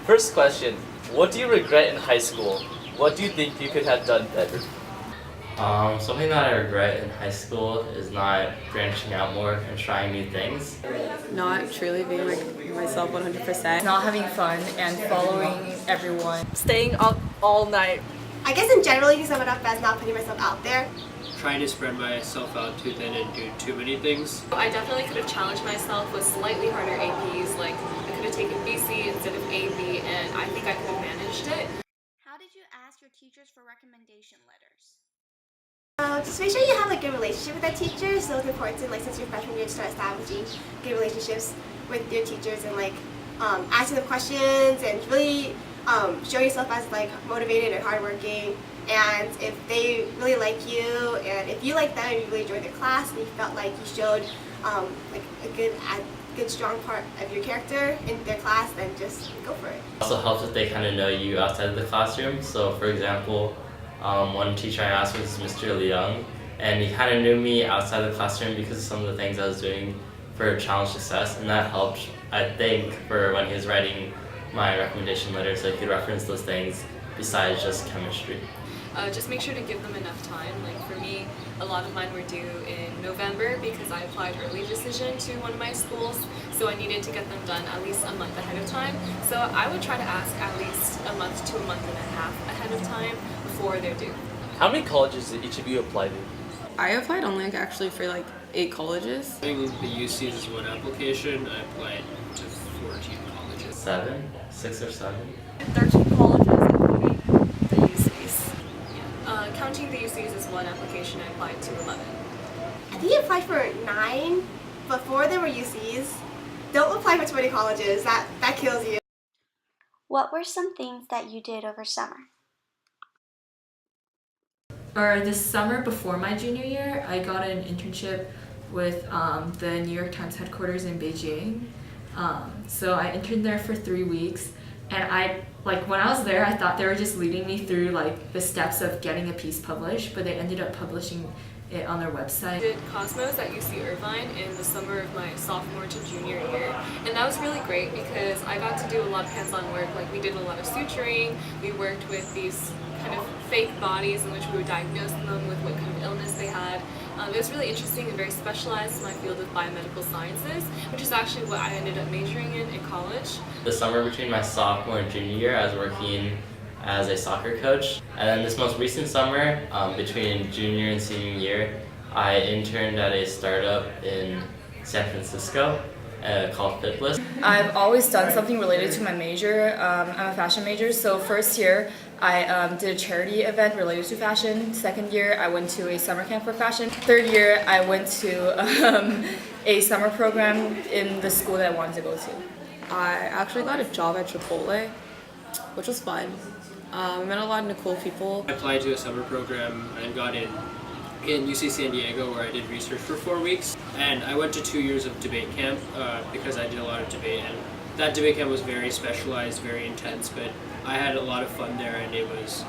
First question, what do you regret in high school? What do you think you could have done better? Something that I regret in high school is not branching out more and trying new things. Not truly being myself 100%. Not having fun and following everyone. Staying up all night. I guess in general you can sum it up as not putting myself out there. Trying to spread myself out too thin and do too many things. I definitely could have challenged myself with slightly harder APs, like I could have taken BC instead of AB, and I think I could have managed it. How did you ask your teachers for recommendation letters? Just make sure you have a good relationship with that teacher. So it's important, since your freshman year, to start establishing good relationships with your teachers and asking them questions and really show yourself as motivated and hardworking. And if they really like you, and if you like them and you really enjoyed their class, and you felt like you showed a good strong part of your character in their class, then just go for it. It also helps if they kind of know you outside of the classroom. So for example, one teacher I asked was Mr. Leung, and he kind of knew me outside the classroom because of some of the things I was doing for challenge success, and that helped, I think, for when he was writing my recommendation letter, so he could reference those things besides just chemistry. Just make sure to give them enough time. Like for me, a lot of mine were due in November because I applied early decision to one of my schools, so I needed to get them done at least a month ahead of time. So I would try to ask at least a month to a month and a half ahead of time before they're due. How many colleges did each of you apply to? I applied only actually for 8 colleges. I think the UCs is one application. I applied to 14 colleges. 6 or 7. 13 colleges, including the UCs. Counting the UCs as one application, I applied to 11. I think you applied for 9, but 4 of them were UCs. Don't apply for 20 colleges. That kills you. What were some things that you did over summer? Or this summer before my junior year, I got an internship with the New York Times headquarters in Beijing. So I interned there for 3 weeks, and when I was there, I thought they were just leading me through the steps of getting a piece published, but they ended up publishing it on their website. I did Cosmos at UC Irvine in the summer of my sophomore to junior year, and that was really great because I got to do a lot of hands-on work. We did a lot of suturing, we worked with these kind of fake bodies in which we would diagnose them with what kind of illness they had. It was really interesting and very specialized in my field of biomedical sciences, which is actually what I ended up majoring in college. The summer between my sophomore and junior year, I was working as a soccer coach. And then this most recent summer, between junior and senior year, I interned at a startup in San Francisco called Fitbliss. I've always done something related to my major. I'm a fashion major, so first year I did a charity event related to fashion. Second year I went to a summer camp for fashion. Third year I went to a summer program in the school that I wanted to go to. I actually got a job at Chipotle, which was fun. I met a lot of cool people. I applied to a summer program and got in UC San Diego, where I did research for 4 weeks. And I went to 2 years of debate camp because I did a lot of debate. And that debate camp was very specialized, very intense, but I had a lot of fun there, and it was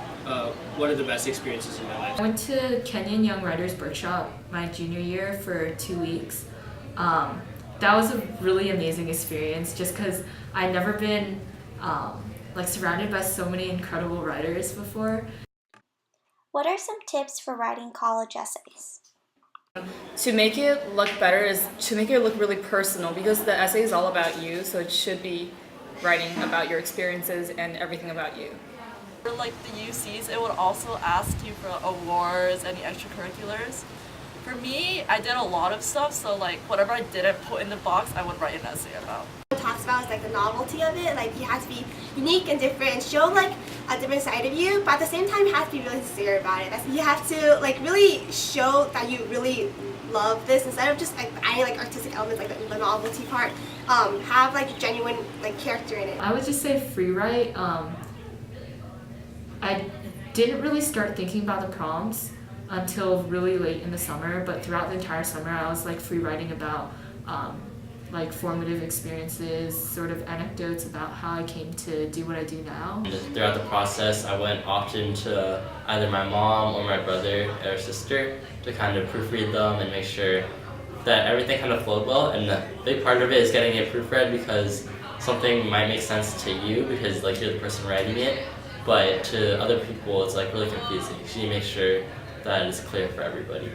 one of the best experiences in my life. I went to Kenyan Young Writers Workshop my junior year for 2 weeks. That was a really amazing experience just because I'd never been surrounded by so many incredible writers before. What are some tips for writing college essays? To make it look better is to make it look really personal, because the essay is all about you, so it should be writing about your experiences and everything about you. For the UCs, it would also ask you for awards, any extracurriculars. For me, I did a lot of stuff, so whatever I didn't put in the box, I would write an essay about. What it talks about is the novelty of it. You have to be unique and different and show a different side of you, but at the same time you have to be really sincere about it. You have to really show that you really love this instead of just adding artistic elements the novelty part. Have genuine character in it. I would just say free write. I didn't really start thinking about the prompts until really late in the summer, but throughout the entire summer I was free writing about formative experiences, sort of anecdotes about how I came to do what I do now. Throughout the process, I went often to either my mom or my brother or sister to kind of proofread them and make sure that everything kind of flowed well. And the big part of it is getting it proofread, because something might make sense to you because like you're the person writing it, but to other people it's like really confusing. So you make sure that it's clear for everybody.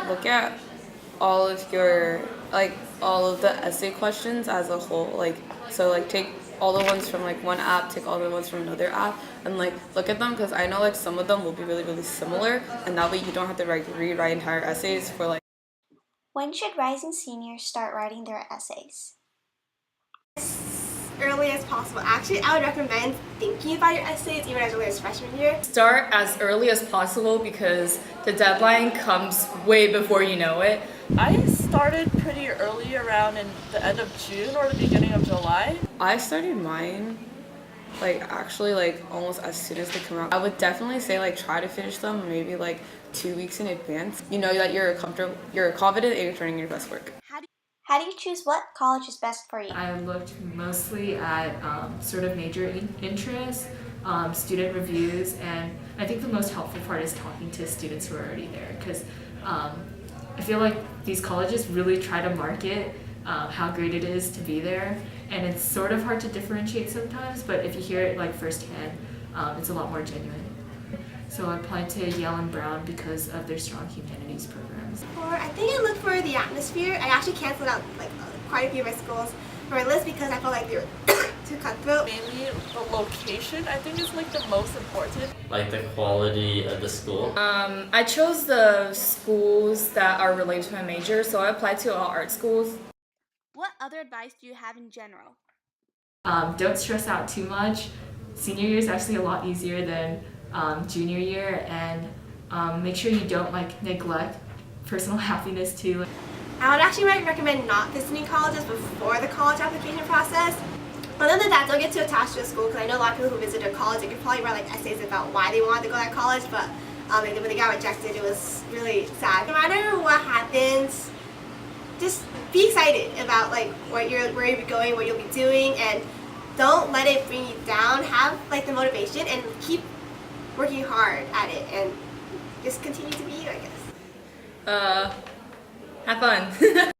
Look at all of your all of the essay questions as a whole. Take all the ones from like one app, take all the ones from another app, and like look at them because I know like some of them will be really really similar, and that way you don't have to rewrite entire essays for like. When should rising seniors start writing their essays? As early as possible. Actually, I would recommend thinking about your essays even as early as freshman year. Start as early as possible because the deadline comes way before you know it. I started pretty early, around in the end of June or the beginning of July. I started mine almost as soon as they come out. I would definitely say try to finish them maybe 2 weeks in advance. You know that you're confident and you're turning your best work. How do you choose what college is best for you? I looked mostly at sort of major interests, student reviews, and I think the most helpful part is talking to students who are already there because I feel like these colleges really try to market how great it is to be there, and it's sort of hard to differentiate sometimes, but if you hear it firsthand, it's a lot more genuine. So I applied to Yale and Brown because of their strong humanities programs. I think I looked for the atmosphere. I actually canceled out quite a few of my schools for my list because I felt like they were too cutthroat. Mainly the location, I think, is the most important. Like the quality of the school. I chose the schools that are related to my major, so I applied to all art schools. What other advice do you have in general? Don't stress out too much. Senior year is actually a lot easier than junior year, and make sure you don't neglect personal happiness too. I would actually recommend not visiting colleges before the college application process. Other than that, don't get too attached to a school because I know a lot of people who visit a college, they could probably write essays about why they wanted to go to that college, but when they got rejected, it was really sad. No matter what happens, just be excited about where you'll be going, what you'll be doing, and don't let it bring you down. Have the motivation and keep working hard at it and just continue to be you, I guess. Have fun.